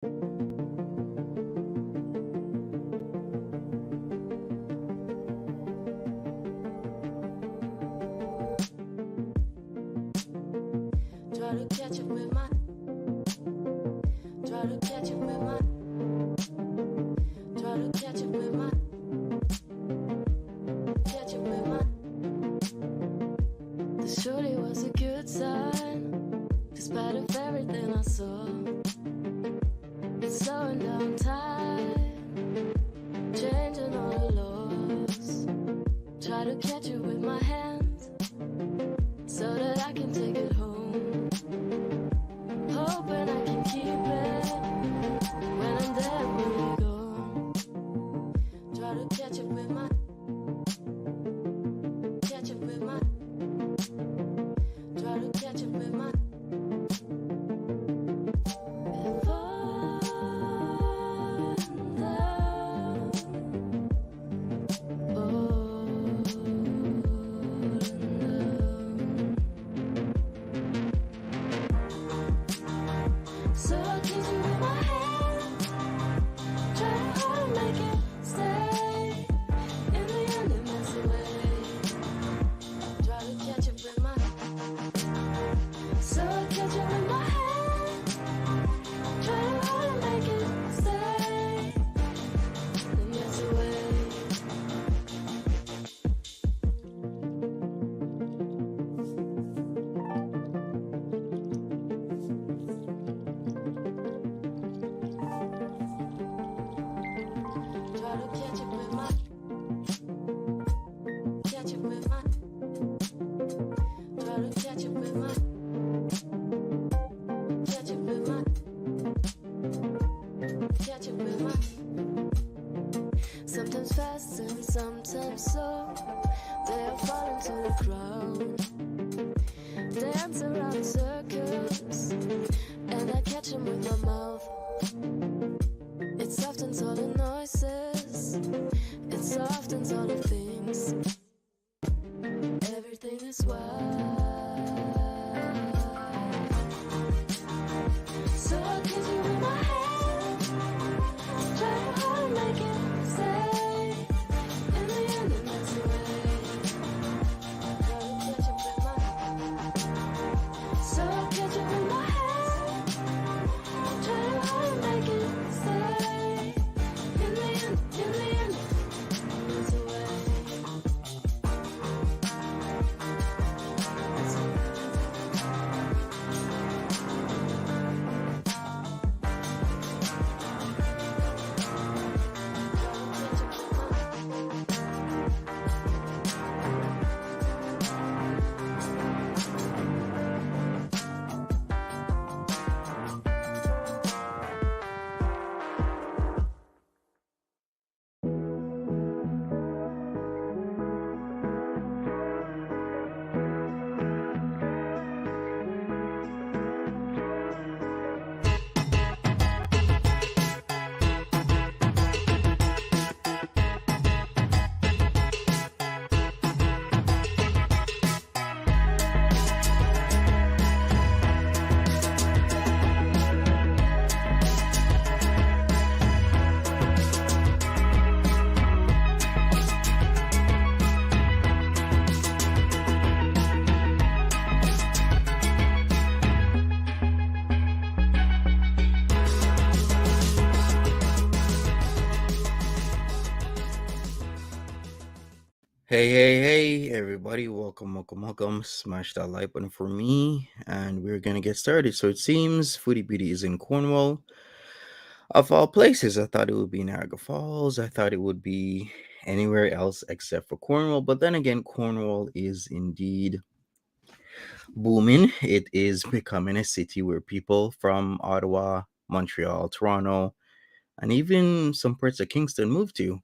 Try to catch up with my. Try to catch up with my. Try to catch up with my. Catch up with my. The shorty was a good sign, despite of everything I saw. It's slowing down time, changing all the laws. Try to catch it with my hands, so that I can take it home. Hoping I can keep it when I'm there, when you go. Try to catch it with my. Catch it with my. Try to catch it with my. So I kiss you with my hand, try hard to make it stay. In the end it melts away. Try to catch it with my. So I catch it with my hand, try hard to make it stay. It melts away. Try to catch it with my. Catch it with my. Try to catch it with my. Catch it with my. Catch it with my. Sometimes fast and sometimes slow. They'll fall into the ground. Dance around circles, and I catch them with my mouth. It softens all the noises. It softens all the things. Everything is wild. So I kiss you with my hand, try hard to make it stay. In the end it melts away. Try to catch it with my. So I catch it with my hand, try hard to make it stay. In the end it melts away. Hey, everybody. Welcome. Smash that like button for me, and we're gonna get started. So it seems Foodie Beauty is in Cornwall. Of all places, I thought it would be Niagara Falls. I thought it would be anywhere else except for Cornwall. But then again, Cornwall is indeed booming. It is becoming a city where people from Ottawa, Montreal, Toronto, and even some parts of Kingston move to,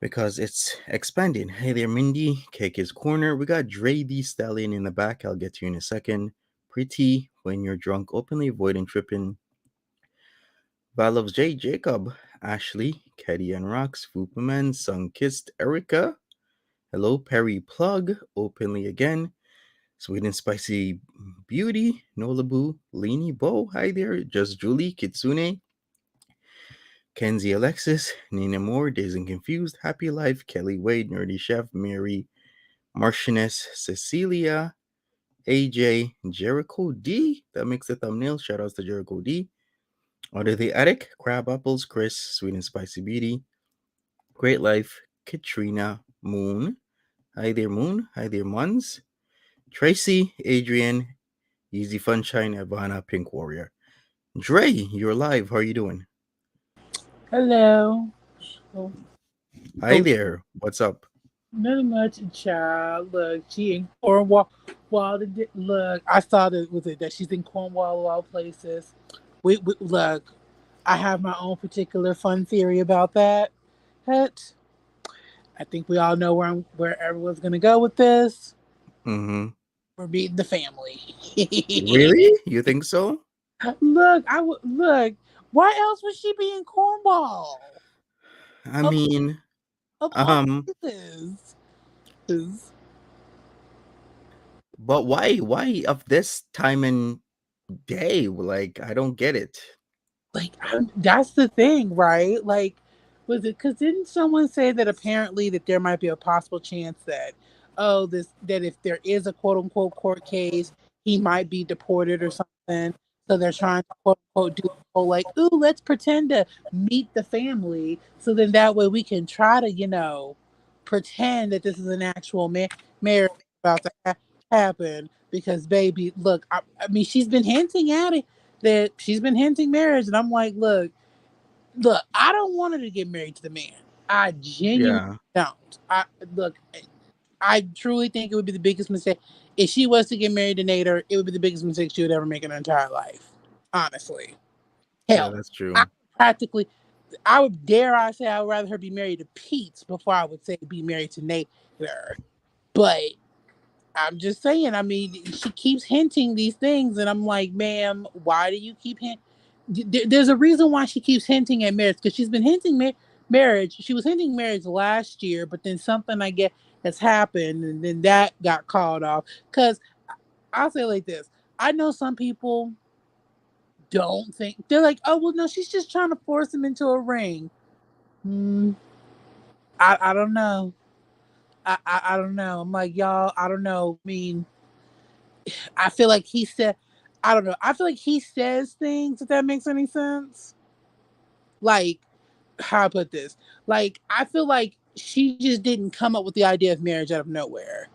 because it's expanding. Hey there, Mindy. Cake is Corner. We got Dre the Stallion in the back. I'll get to you in a second. Pretty When You're Drunk, Openly Avoiding Tripping. Val loves J, Jacob, Ashley, Keddy and Rocks, Fupaman, Sun Kissed, Erica. Hello, Perry Plug, Openly Again. Sweet and Spicy Beauty, Nolabu, Leanie Bo, hi there, Just Julie, Kitsune, Kenzie Alexis, Nina Moore, Dazed and Confused, Happy Life, Kelly Wade, Nerdy Chef, Mary, Marchioness, Cecilia, AJ, Jericho D, that makes the thumbnail, shout outs to Jericho D, Under the Attic, Crab Apples, Chris, Sweet and Spicy Beauty, Great Life, Katrina, Moon, hi there Moon, hi there Muns, Tracy, Adrian, Easy Funshine, Ivana, Pink Warrior. Dre, you're live. How are you doing? Hello. Oh, Hi oh, there. What's up? nothing much, child. Look, she in Cornwall. Look, I saw that was it that she's in Cornwall of all places. We look. I have my own particular fun theory about that. But I think we all know where everyone's gonna go with this. Mm-hmm. We're meeting the family. Really? You think so? Look, I would look. Why else would she be in Cornwall? I Of mean, of all um, places. but why of this time and day? Like, I don't get it. That's the thing, right? Like, was it because didn't someone say that apparently that there might be a possible chance that, oh, this that if there is a quote unquote court case, he might be deported or something. So they're trying to quote unquote do the whole like, ooh, let's pretend to meet the family, so then that way we can try to, pretend that this is an actual marriage about to happen. Because baby, look, I mean, she's been hinting at it that she's been hinting marriage, and I'm like, look, I don't want her to get married to the man. I genuinely Yeah, don't. Look, I truly think it would be the biggest mistake if she was to get married to Nader. It would be the biggest mistake she would ever make in her entire life. Honestly, yeah, hell, that's I true. practically, I would dare I say I would rather her be married to Pete before I would say be married to Nader. But I'm just saying. I mean, she keeps hinting these things, and I'm like, ma'am, why do you keep hinting? There's a reason why she keeps hinting at marriage, because she's been hinting marriage. She was hinting marriage last year, but then something I get has happened, and then that got called off. Because I'll say it like this: I know some people don't think they're like, oh well, no, she's just trying to force him into a ring. Hmm, I don't know. I don't know. I'm like y'all. I don't know. I mean, I feel like he said, I don't know. I feel like he says things, if that makes any sense. Like, how I put this? Like, I feel like she just didn't come up with the idea of marriage out of nowhere.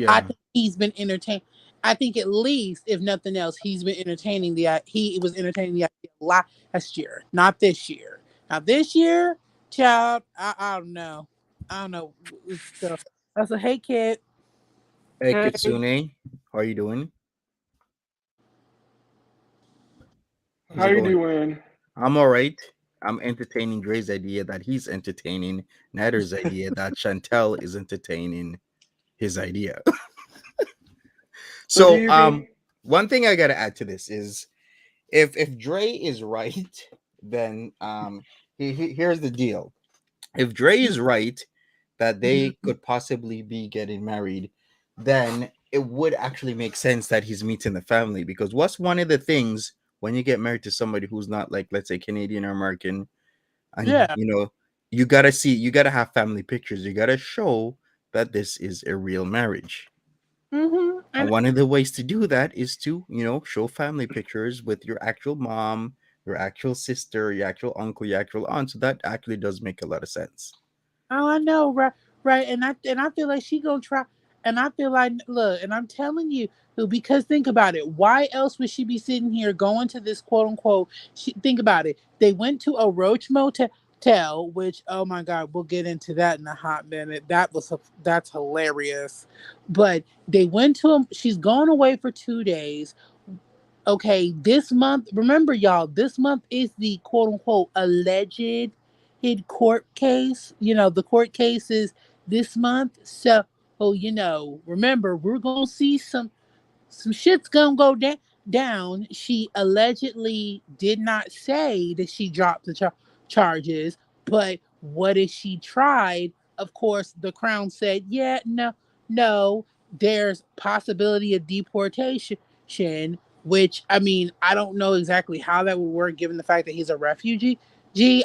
I Yeah, think he's been entertained. I think at least, if nothing else, he's been entertaining he was entertaining the idea last year, not this year. Now this year, child, I don't know. I don't know. So, I said, hey kid, hey hey, Kitsune, how are you doing? How's How it you going? doing? I'm all right. I'm entertaining Dre's idea that he's entertaining Natter's idea that Chantel is entertaining his idea. So do So, you think? one thing I gotta add to this is if Dre is right, then here's the deal. If Dre is right that they mhm. could possibly be getting married, then it would actually make sense that he's meeting the family, because what's one of the things when you get married to somebody who's not, like, let's say, Canadian or American, and Yeah. you gotta have family pictures. You gotta show that this is a real marriage. And And one of the ways to do that is to, show family pictures with your actual mom, your actual sister, your actual uncle, your actual aunt. So that actually does make a lot of sense. oh, I know, right, right, and I feel like she gonna try, and I feel like look, and I'm telling you, because think about it. Why else would she be sitting here going to this quote unquote? Think about it. They went to a Roach motel, which oh my god, we'll get into that in a hot minute. That's hilarious, but they went to him. She's gone away for 2 days. Okay, this month, remember y'all, this month is the quote unquote alleged hid court case. The court case is this month. So, oh, remember, we're going to see some shit's going to go down. She allegedly did not say that she dropped the charges, but what if she tried? Of course, the Crown said, yeah, no, no. there's possibility of deportation, which I mean, I don't know exactly how that would work given the fact that he's a refugee.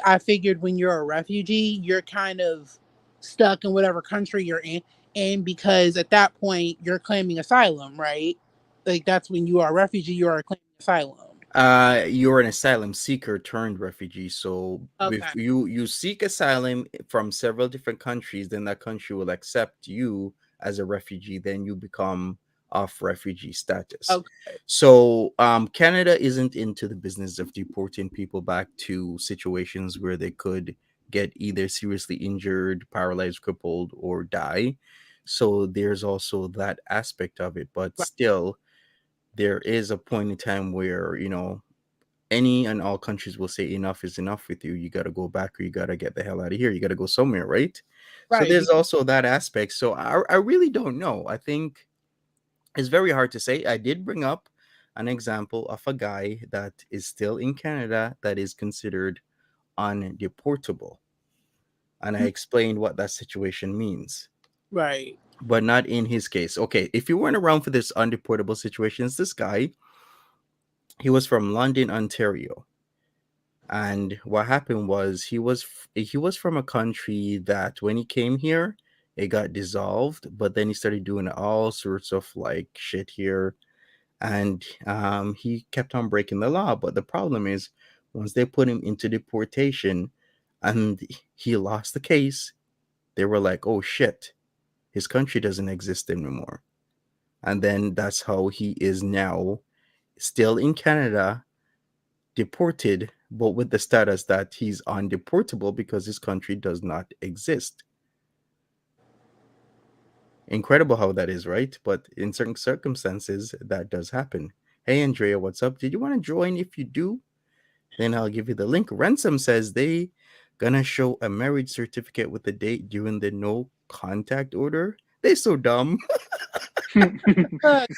I figured when you're a refugee, you're kind of stuck in whatever country you're in, and because at that point you're claiming asylum, right? Like that's when you are a refugee, you are claiming asylum. You're an asylum seeker turned refugee. So Okay. if you seek asylum from several different countries, then that country will accept you as a refugee. Then you become of refugee status. Okay. So Canada isn't into the business of deporting people back to situations where they could get either seriously injured, paralyzed, crippled, or die. So there's also that aspect of it. But Right. still, there is a point in time where, any and all countries will say enough is enough with you. You got to go back, or you got to get the hell out of here. You got to go somewhere, right? So Right. there's also that aspect. So I really don't know. I think it's very hard to say. I did bring up an example of a guy that is still in Canada that is considered undeportable. And I explained what that situation means, Right. but not in his case. Okay, if you weren't around for this undeportable situations, this guy, he was from London, Ontario. And what happened was he was from a country that when he came here, it got dissolved, but then he started doing all sorts of like shit here, and he kept on breaking the law. But the problem is, once they put him into deportation, and he lost the case, they were like, "Oh shit, his country doesn't exist anymore." And then that's how he is now, still in Canada, deported, but with the status that he's undeportable because his country does not exist. Incredible how that is, right? But in certain circumstances, that does happen. Hey, Andrea, what's up? Did you want to join? If you do, then I'll give you the link. Ransom says they gonna show a marriage certificate with the date during the no contact order. They so dumb. Look,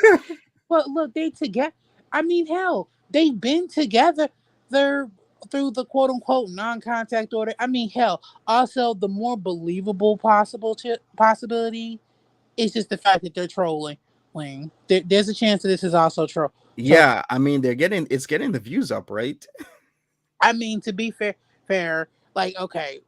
look, they together. I mean, hell, they've been together. They're through the quote unquote non-contact order. I mean, hell. Also, the more believable possibility is just the fact that they're trolling. There's a chance that this is also troll. Yeah, I mean it's getting the views up, right? I mean, to be fair, like okay,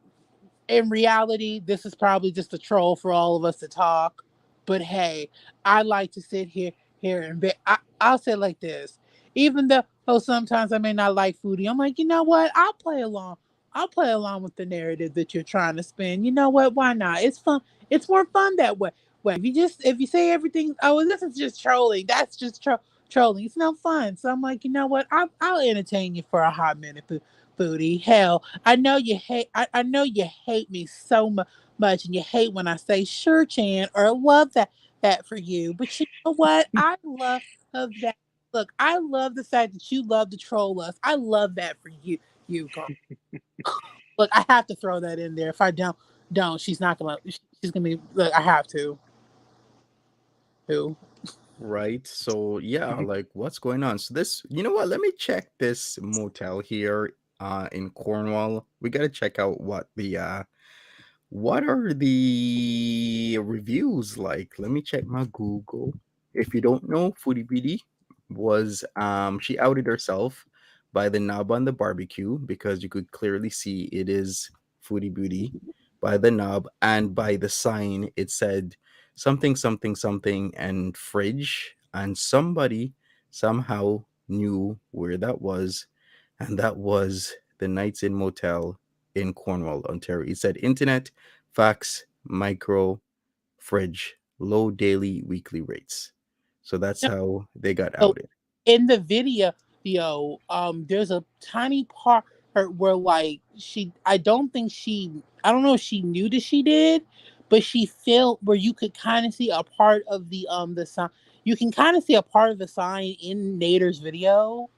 in reality, this is probably just a troll for all of us to talk. But hey, I like to sit here and be. I'll say it like this. Even though sometimes I may not like foodie, I'm like, you know what? I'll play along. I'll play along with the narrative that you're trying to spin. You know what? Why not? It's fun. It's more fun that way. If you say everything, oh, this is just trolling. That's just trolling. It's no fun. So I'm like, you know what? I'll entertain you for a hot minute, foodie. Hell, I know you hate. I know you hate me so much, and you hate when I say sure, Chan, or love that for you. But you know what? I love that. Look, I love the fact that you love to troll us. I love that for you girl. Look, I have to throw that in there. If I don't, she's not gonna. She's gonna be. Look, I have to. Who? Right. So yeah, Mhm. like what's going on? So this, you know what? Let me check this motel here in Cornwall. We got to check out what are the reviews like. Let me check my Google. If you don't know, Foodie Beauty was she outed herself by the knob on the barbecue because you could clearly see it is Foodie Beauty by the knob, and by the sign it said something something something and fridge, and somebody somehow knew where that was, and that was the Nights in Motel in Cornwall, Ontario. It said internet, fax, micro, fridge, low daily, weekly rates. So that's how they got So outed. in the video, there's a tiny part where like I don't know if she knew that she did, but she felt where you could kind of see a part of the sign. You can kind of see a part of the sign in Nader's video.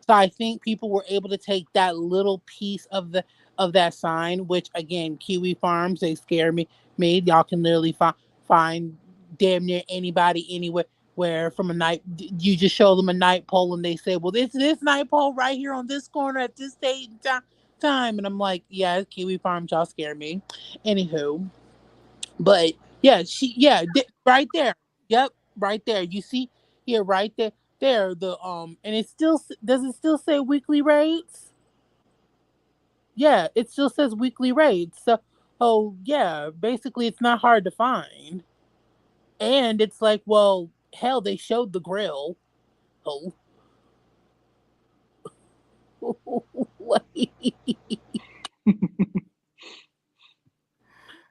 So I think people were able to take that little piece of that sign, which again, Kiwi Farms, they scare me. Y'all can literally find damn near anybody anywhere where from a night you just show them a night pole and they say, well, this night pole right here on this corner at this date and time. And I'm like, yeah, Kiwi Farms, y'all scare me. Anywho, but yeah, right there. Yep, right there. You see here, right there, there. And it still does it still say weekly rates? Yeah, it still says weekly rates. So, oh yeah, basically it's not hard to find. And it's like, well, hell, they showed the grill. Oh,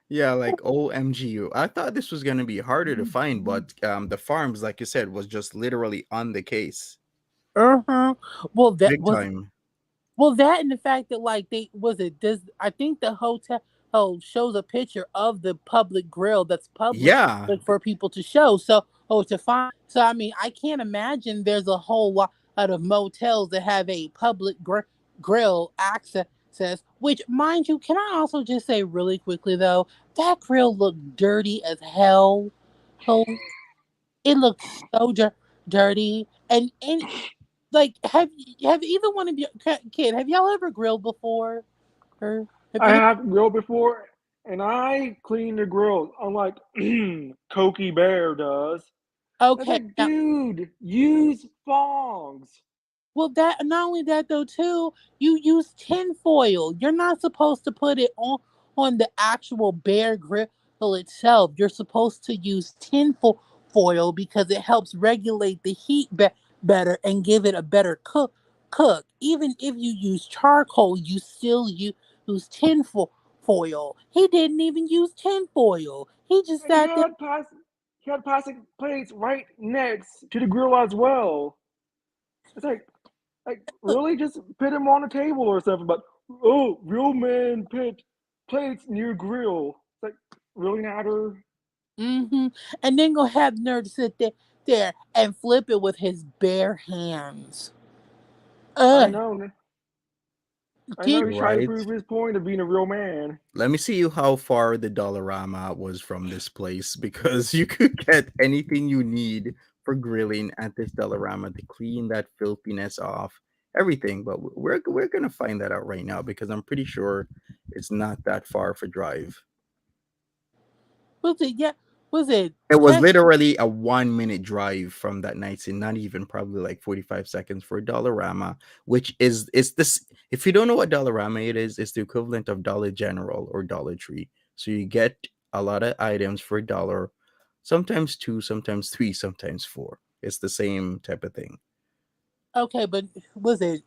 Yeah, like OMG. I thought this was gonna be harder to find, but the farms, like you said, was just literally on the case. uh-huh. Well, that Big was time. well that and the fact that like they was it does I think the hotel shows a picture of the public grill that's public Yeah. like, for people to show. So to find so I mean I can't imagine there's a whole lot of motels that have a public grill access. Which, mind you, can I also just say really quickly though, that grill looked dirty as hell. Oh, it looks so dirty. And like, have either one of you kid have y'all ever grilled before? Or have I any? have grilled before, and I clean the grills, unlike Cokie Bear does. It's Okay, like, now dude, use fongs. well, that not only that though too, you use tinfoil. You're not supposed to put it on the actual bear grill itself. You're supposed to use tinfoil because it helps regulate the heat better and give it a better cook. Even if you use charcoal, you still use tinfoil. He didn't even use tinfoil. He just And sat there. he had plastic plates right next to the grill as well. It's like really just put them on a table or something. But oh, real men put plates near grill. It's like really matter. Mm-hmm. And then go have the nerve to sit there and flip it with his bare hands. I Ugh. know, I Did know. He's trying to Right. prove his point of being a real man. Let me see how far the Dollarama was from this place because you could get anything you need for grilling at this Dollarama to clean that filthiness off, everything. But we're gonna find that out right now because I'm pretty sure it's not that far for drive. was it? Yeah, was it It was 10? literally a 1 minute drive from that night, and not even probably like 45 seconds for Dollarama, which is it's this. If you don't know what Dollarama it is, it's the equivalent of Dollar General or Dollar Tree. So you get a lot of items for $1, sometimes two, sometimes three, sometimes four. It's the same type of thing. Okay, but was it?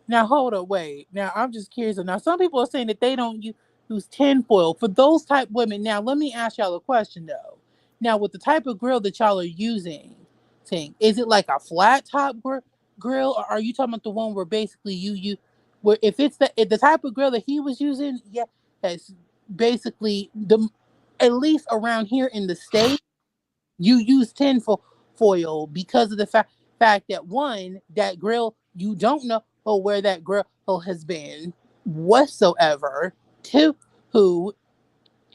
Now hold up, wait. Now I'm just curious. Now some people are saying that they don't use tinfoil for those type women. Now let me ask y'all a question though. Now with the type of grill that y'all are using, is it like a flat top grill, or are you talking about the one where basically where if it's if the type of grill that he was using, yeah, that's basically the at least around here in the state you use foil because of the fact that one, that grill, you don't know where that grill has been whatsoever. Two, who,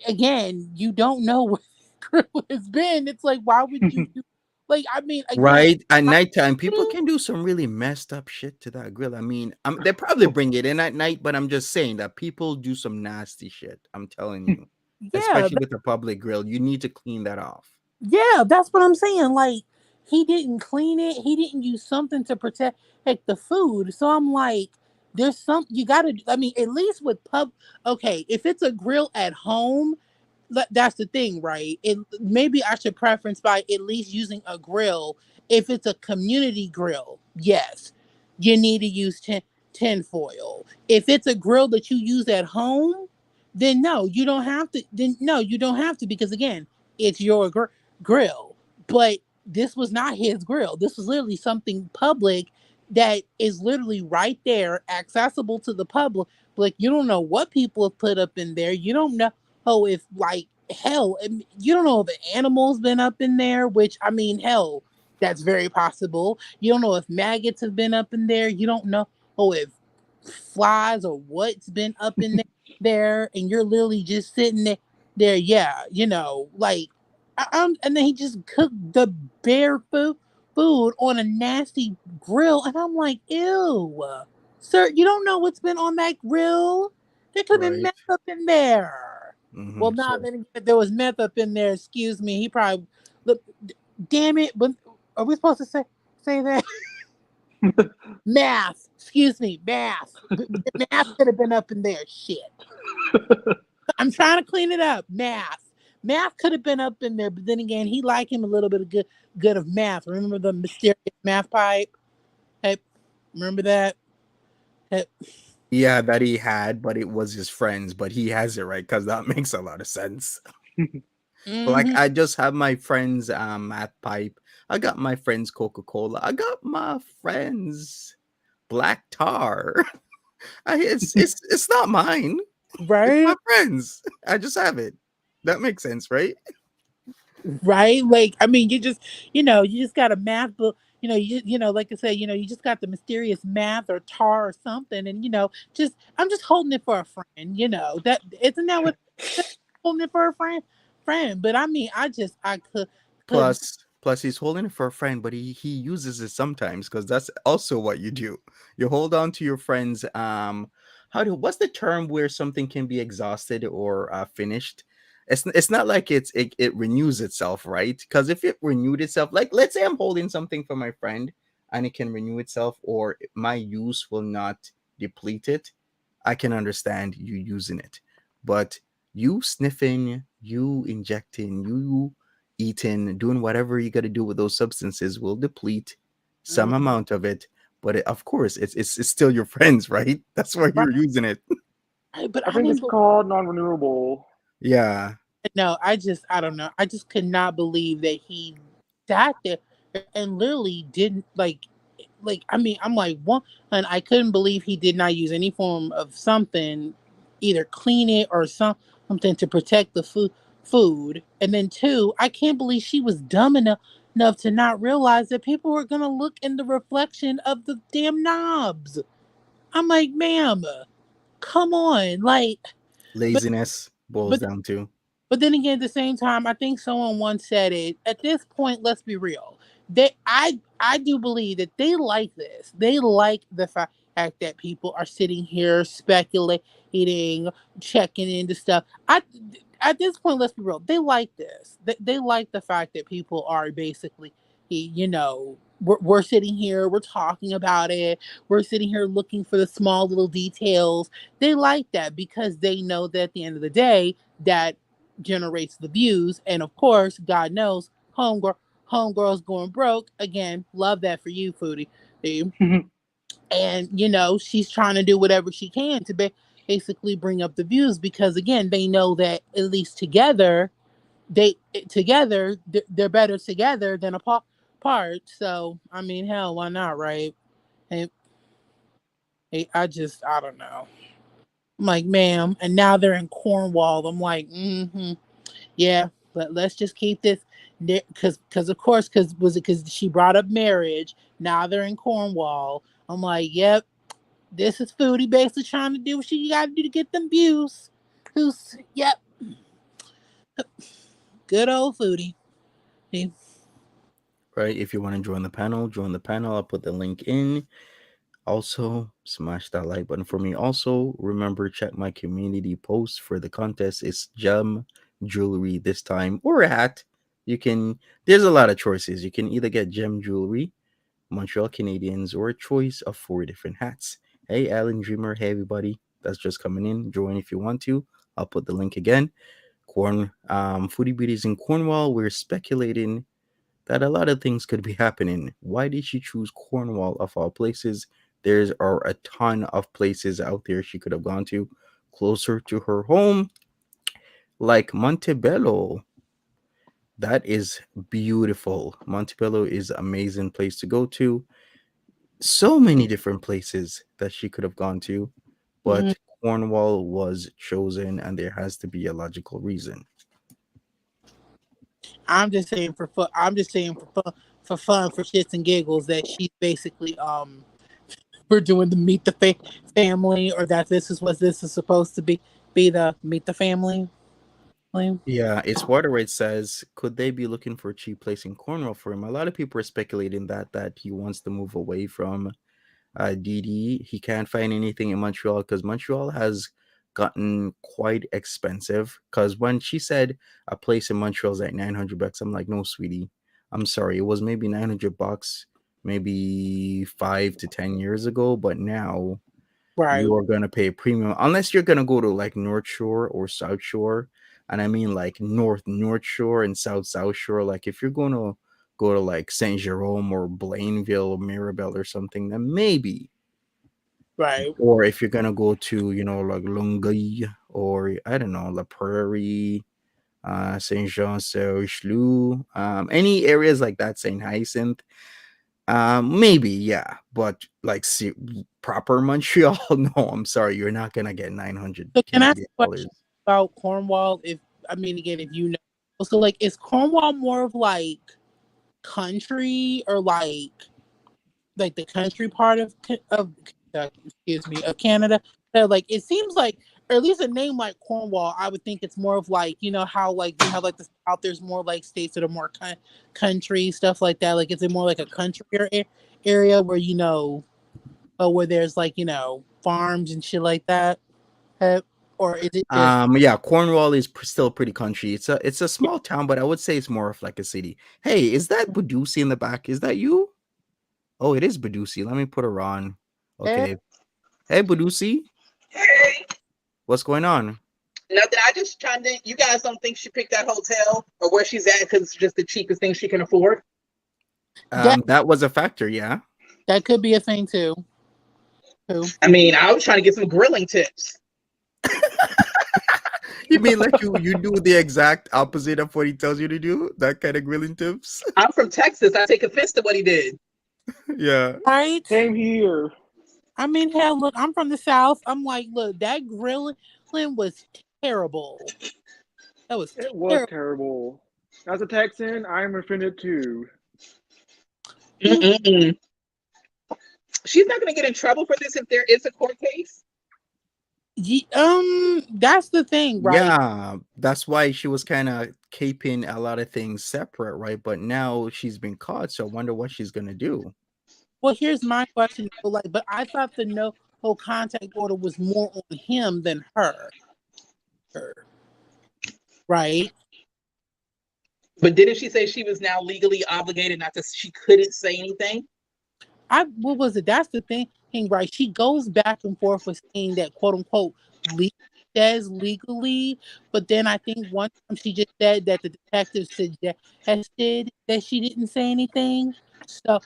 again, you don't know where the grill has been. It's like, why would you do, like, I mean, again, Right at I nighttime, people think, can do some really messed up shit to that grill. I mean, they probably bring it in at night, but I'm just saying that people do some nasty shit. I'm telling you, yeah, especially with a public grill, you need to clean that off. yeah, that's what I'm saying. Like, he didn't clean it. He didn't use something to protect the food. So I'm like, there's some you gotta. I mean, at least with Okay, if it's a grill at home, that's the thing, right? It maybe I should preference by at least using a grill. If it's a community grill, yes, you need to use tin foil. If it's a grill that you use at home, then no, you don't have to. Then no, you don't have to because again, it's your grill. But this was not his grill. This was literally something public that is literally right there, accessible to the public. Like you don't know what people have put up in there. You don't know if like hell, you don't know if an animal's been up in there. Which I mean, hell, that's very possible. You don't know if maggots have been up in there. You don't know if flies or what's been up in there, and you're literally just sitting there. Yeah, like and then he just cooked the bare food on a nasty grill, and I'm like, ew, sir, you don't know what's been on that grill. There could have been Right. meth up in there. Well, Hmm. not So then if there was meth up in there. Excuse me, he probably look. Damn it! But are we supposed to say that? Math. Excuse me, math. Math could have been up in there. Shit. I'm trying to clean it up. Math. Math could have been up in there, but then again, he liked him a little bit of good of math. Remember the mysterious math pipe? Hey, remember that? Hey, Yeah, that he had, but it was his friends. But he has it right because that makes a lot of sense. Like mm-hmm. I just have my friends math pipe. I got my friends Coca-Cola. I got my friends black tar. It's not mine. It's my Right? friends. I just have it. That makes sense, right? Right? Like, I mean, you just got a math book. Like I said, you just got the mysterious math or tar or something, and just I'm just holding it for a friend. That isn't that what holding it for a friend. But I mean, I couldn't. Plus he's holding it for a friend, but he uses it sometimes because that's also what you do. You hold on to your friends. What's the term where something can be exhausted or finished? It's not like it renews itself, right? Because if it renewed itself, like let's say I'm holding something for my friend and it can renew itself, or my use will not deplete it, I can understand you using it. But you sniffing, you injecting, you eating, doing whatever you got to do with those substances will deplete some Mm, amount of it. But of course, it's still your friends, right? That's why right, you're using it. but I I think mean, it's called non-renewable. Yeah, no, I don't know. I just could not believe that he sat there and literally didn't like. I mean, I'm like one, and I couldn't believe he did not use any form of something, either clean it or something to protect the food. And then two, I can't believe she was dumb enough to not realize that people were gonna look in the reflection of the damn knobs. I'm like, ma'am, come on, like, but laziness boils but down to. But then again, at the same time, I think someone once said it. At this point, let's be real. I do believe that they like this. They like the fact that people are sitting here speculating, checking into stuff. At this point, let's be real. They like this. They like the fact that people are basically, we're sitting here, we're talking about it, we're sitting here looking for the small little details. They like that because they know that at the end of the day, that generates the views. And of course, God knows, homegirl's going broke. Again, love that for you, Foodie. And she's trying to do whatever she can to basically bring up the views because again, they know that at least they they're better together than apart. So I mean, hell, why not, right? And I don't know. I'm like, ma'am, and now they're in Cornwall. I'm like, mm-hmm. Yeah, but let's just keep this because of course because she brought up marriage. Now they're in Cornwall. I'm like, yep, this is Foodie basically trying to do what she got to do to get them views. Who's yep, good old Foodie. See? Right. If you want to join the panel, join the panel. I'll put the link in. Also, smash that like button for me. Also, remember check my community post for the contest. It's gem jewelry this time or a hat. You can. There's a lot of choices. You can either get gem jewelry, Montreal Canadiens, or a choice of 4 different hats. Hey, Alan Dreamer. Hey, everybody that's just coming in. Join if you want to. I'll put the link again. Foodie Beauty is in Cornwall. We're speculating that a lot of things could be happening. Why did she choose Cornwall of all places? There are a ton of places out there she could have gone to closer to her home, like Montebello. That is beautiful. Montebello is an amazing place to go to. So many different places that she could have gone to, Mm, but Cornwall was chosen, and there has to be a logical reason. I'm just saying for fun. I'm just saying for fun, for shits and giggles, that she's basically we're doing the meet the family, or that this is what this is supposed to be the meet the family. Yeah, it's water. It says, could they be looking for a cheap place in Cornwall for him? A lot of people are speculating that he wants to move away from DD. He can't find anything in Montreal because Montreal has gotten quite expensive. Because when she said a place in Montreal is like 900 bucks, I'm like, no, sweetie, I'm sorry, it was maybe $900 maybe 5 to 10 years ago, but now Right. you are gonna pay a premium unless you're gonna go to like North Shore or South Shore. And I mean like North Shore and South Shore. Like if you're gonna go to like Saint Jerome or Blainville or Mirabel or something, then maybe. Right. Or if you're gonna go to, like Longueuil or I don't know, La Prairie, Saint Jean sur Richelieu, any areas like that, Saint Hyacinthe. Maybe, yeah, but like proper Montreal, no, I'm sorry, you're not gonna get 900 So can I ask Canadian a dollars. question about Cornwall? Again, if you know, so like, is Cornwall more of like country or like the country part of excuse me, of Canada? So like, it seems like, or at least a name like Cornwall, I would think it's more of like, how like you have like the South, there's more like states that are more country stuff like that. Like, is it more like a country area where where there's like farms and shit like that? Uh, or is it just Yeah, Cornwall is still pretty country. It's a small town, but I would say it's more of like a city. Hey, is that Badusi in the back? Is that you? Oh, it is Badusi. Let me put her on. eh, Okay. Hey, Badusi, Hey, what's going on? nothing. I just chimed in. You guys don't think she picked that hotel or where she's at because it's just the cheapest thing she can afford? that That was a factor, yeah. that could be a thing too. I mean, I was trying to get some grilling tips. You mean like you do the exact opposite of what he tells you to do? That kind of grilling tips? I'm from Texas. I take offense to what he did. Yeah. Right? Same here. I mean, hell, look, I'm from the South. I'm like, look, that grilling was terrible. That was It was terrible. terrible. As a Texan, I'm offended too. Mm-mm-mm. She's not going to get in trouble for this if there is a court case. That's the thing, right? Yeah, that's why she was kind of keeping a lot of things separate, right? But now she's been caught, so I wonder what she's gonna do. Well, here's my question. But I thought the no contact order was more on him than her. Right? But didn't she say she was now legally obligated not to? She couldn't say anything. What was it? That's the thing, right? She goes back and forth with saying that quote unquote says legally, but then I think one time she just said that the detective suggested that she didn't say anything. So,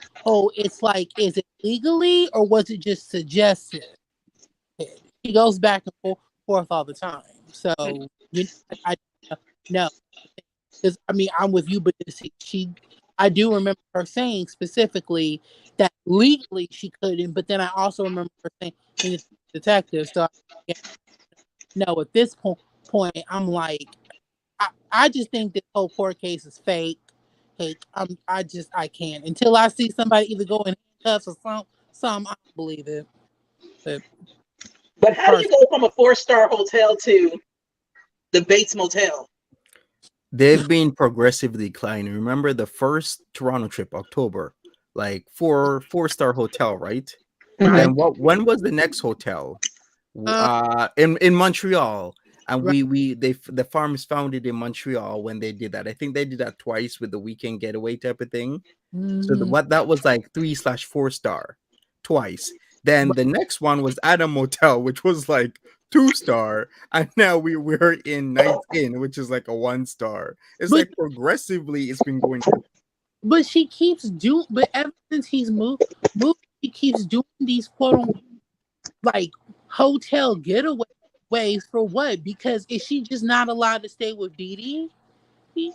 it's like, is it legally or was it just suggested? She goes back and forth all the time. So, I know because I mean I'm with you, but I do remember her saying specifically that legally she couldn't, but then I also remember her saying in the detective. So no, at this point, I'm like, I just think this whole court case is fake. I can't until I see somebody either go in handcuffs or some. I don't believe it. But how do you go from a 4-star hotel to the Bates Motel? They've been progressively declining. Remember the first Toronto trip, October, like four-star hotel, right? Right. Then when was the next hotel? In Montreal. And Right. the farms found it in Montreal when they did that. I think they did that twice with the weekend getaway type of thing. So that was like 3/4 star twice. Then the next one was at a motel, which was like 2-star, and now we're in Nights Inn, which is like a 1-star. It's like progressively it's been going up. But she keeps doing. But ever since he's moved, she keeps doing these quote unquote like hotel getaways for what? Because is she just not allowed to stay with Dee Dee?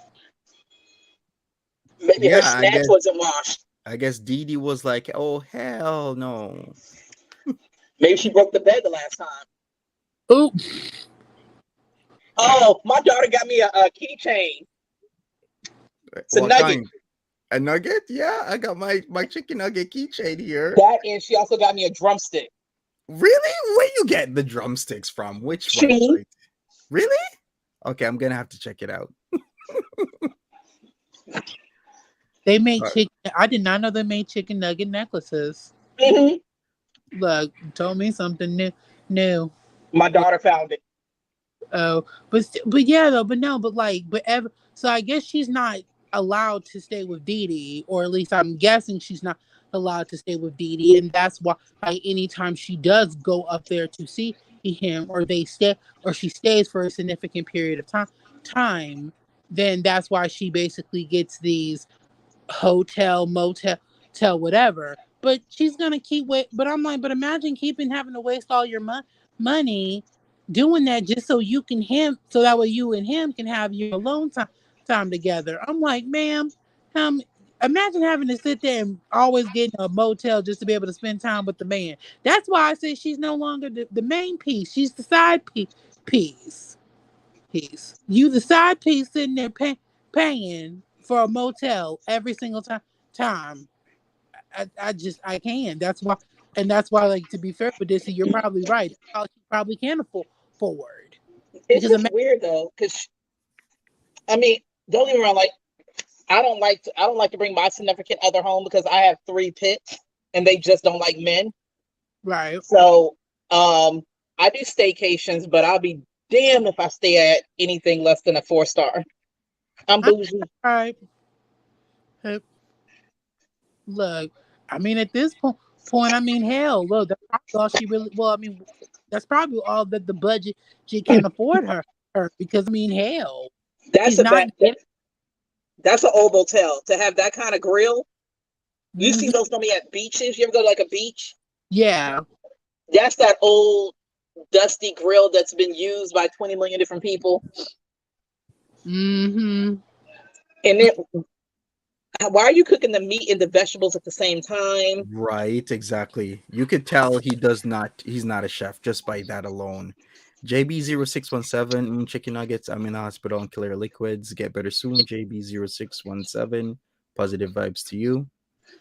Maybe her snatch wasn't washed. I guess Dee Dee was like, "Oh hell no." Maybe she broke the bed the last time. Oh, my daughter got me a keychain. It's a nugget. Kind? A nugget? Yeah, I got my chicken nugget keychain here. That, and she also got me a drumstick. Really? Where you get the drumsticks from? Which website? Really? Okay, I'm gonna have to check it out. they made chicken. I did not know they made chicken nugget necklaces. Mm-hmm. Look, told me something new. My daughter found it. Oh, but yeah, though, but no, but like, so I guess she's not allowed to stay with Dee Dee, or at least I'm guessing she's not allowed to stay with Dee Dee, and that's why anytime she does go up there to see him, or they stay, or she stays for a significant period of time, then that's why she basically gets these hotel, motel, whatever. But she's gonna keep wait. But I'm like, but imagine having to waste all your money doing that just so you can so that way you and him can have your alone time together. I'm like, ma'am, imagine having to sit there and always getting a motel just to be able to spend time with the man. That's why I say she's no longer the main piece. She's the side piece. You the side piece sitting there paying for a motel every single time. I can. That's why, like, to be fair with this, you're probably right. She probably can afford. It's just weird though, because I mean, don't get me wrong. Like, I don't like to bring my significant other home because I have 3 pits and they just don't like men. Right. So, I do staycations, but I'll be damned if I stay at anything less than a 4-star. I'm bougie. All right. Hey, look, I mean, at this point, I mean, hell, look, that's probably all she really. Well, I mean, that's probably all that the budget she can afford her because I mean, hell, that's that's an old motel to have that kind of grill. You see those normally at beaches. You ever go to like a beach? Yeah, that's that old dusty grill that's been used by 20 million different people. Mm-hmm. And then, why are you cooking the meat and the vegetables at the same time? Right, exactly. You could tell he's not a chef just by that alone. JB0617, chicken nuggets, I'm in the hospital on killer liquids. Get better soon, JB0617. Positive vibes to you.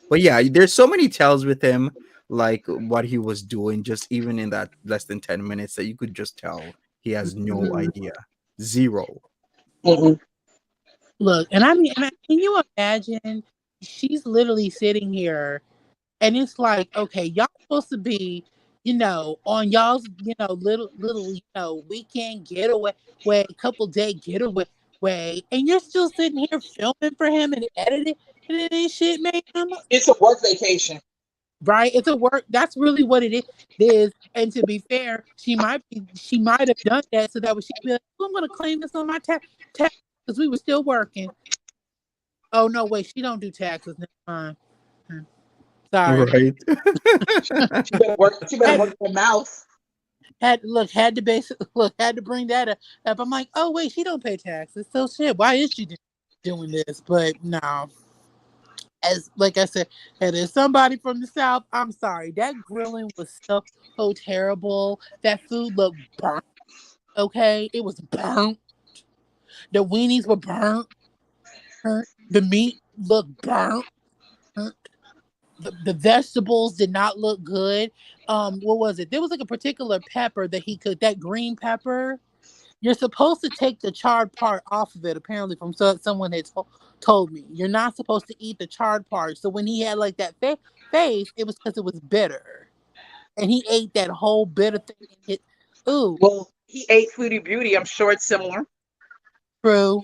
But yeah, there's so many tells with him, like what he was doing, just even in that less than 10 minutes, that you could just tell he has no idea. Zero. Mm-hmm. Look, and I mean, can you imagine? She's literally sitting here, and it's like, okay, y'all supposed to be, on y'all's, little, weekend getaway, couple day getaway, and you're still sitting here filming for him and editing and shit, man. It's a work vacation, right? It's a work. That's really what it is. And to be fair, she might have done that so that she'd be like, oh, I'm going to claim this on my tax because we were still working. Oh no, wait, she don't do taxes. Never mind. Sorry. Right. She better work her mouth. Had to bring that up. I'm like, oh wait, she don't pay taxes. So shit, why is she doing this? But no. As like I said, and as somebody from the South, I'm sorry. That grilling was so terrible. That food looked burnt. Okay, it was burnt. The weenies were burnt. The meat looked burnt. The vegetables did not look good. What was it? There was like a particular pepper that he cooked. That green pepper. You're supposed to take the charred part off of it. Apparently, from someone had told me you're not supposed to eat the charred part. So when he had like that face, it was because it was bitter, and he ate that whole bitter thing. Ooh. Well, he ate Foodie Beauty. I'm sure it's similar. True.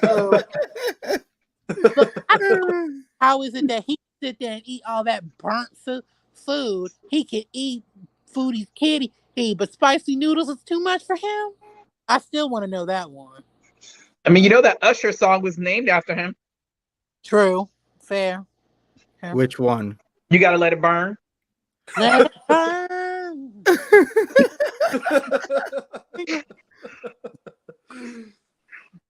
Look, how is it that he can sit there and eat all that burnt food? He can eat Foodie's kitty, but spicy noodles is too much for him? I still want to know that one. I mean, that Usher song was named after him. True. Fair. Yeah. Which one? You Gotta Let It Burn. Let it burn.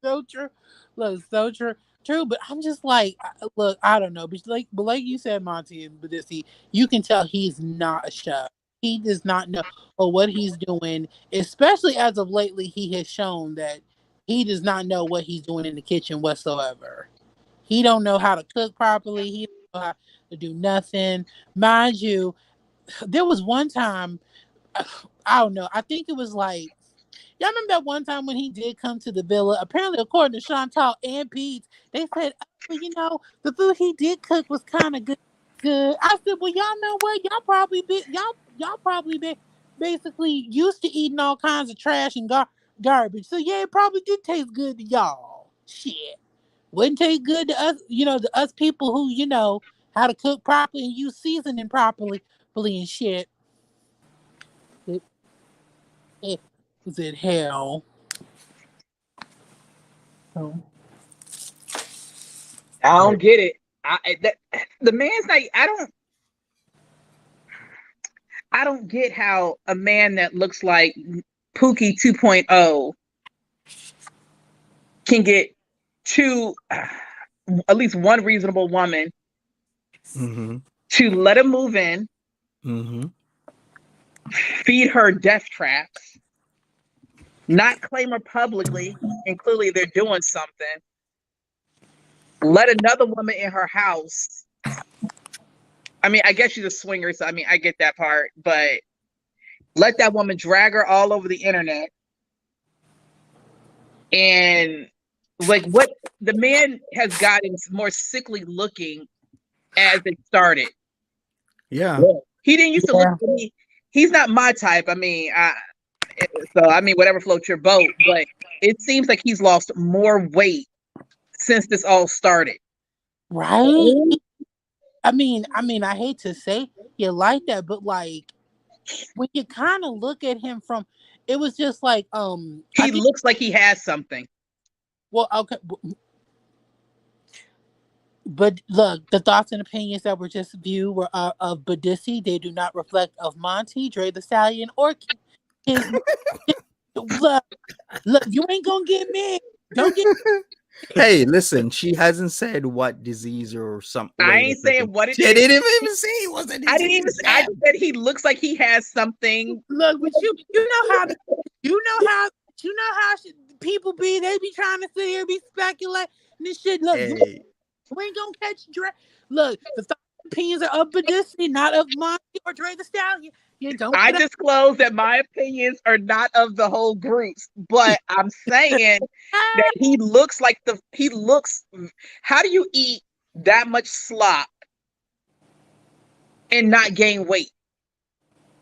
So true. Look, so true. True, but I'm just like, look, I don't know, but like you said, Monty and Badisi, you can tell he's not a chef. He does not know what he's doing, especially as of lately. He has shown that he does not know what he's doing in the kitchen whatsoever. He don't know how to cook properly. He don't know how to do nothing. Mind you, there was one time, I don't know, I think it was like, y'all remember that one time when he did come to the villa? Apparently, according to Chantal and Pete, they said, the food he did cook was kind of good. I said, well, y'all know what? Y'all probably be basically used to eating all kinds of trash and garbage. So yeah, it probably did taste good to y'all. Shit. Wouldn't taste good to us, to us people who, how to cook properly and use seasoning properly and shit. It was in hell. So, I don't get it. The man's like, I don't get how a man that looks like Pookie 2.0 can get at least one reasonable woman to let him move in, feed her death traps, not claim her publicly, and clearly they're doing something. Let another woman in her house. I mean, I guess she's a swinger, so I mean, I get that part, but let that woman drag her all over the internet. And like, what the man has gotten more sickly looking as it started. Yeah. He didn't used to look at me. He's not my type. I mean, whatever floats your boat, but it seems like he's lost more weight since this all started. Right? I mean, I hate to say you like that, but like when you kind of look at him from, it was just like he looks like he has something. Well, okay, but look, the thoughts and opinions that were just viewed were of Badissi. They do not reflect of Monty, Dre the Stallion, or his. Look, you ain't gonna get me. Don't get. Hey, listen, she hasn't said what disease or something. I ain't saying what it is. She didn't even say it was a disease. I didn't even say. I just said he looks like he has something. Look, but you know how people be. They be trying to sit here, be speculating this shit. Look, you ain't gonna catch Dre. Look, the opinions are of Badissi, not of Monty or Dre the Stallion. I disclose that my opinions are not of the whole groups, but I'm saying that he looks. How do you eat that much slop and not gain weight?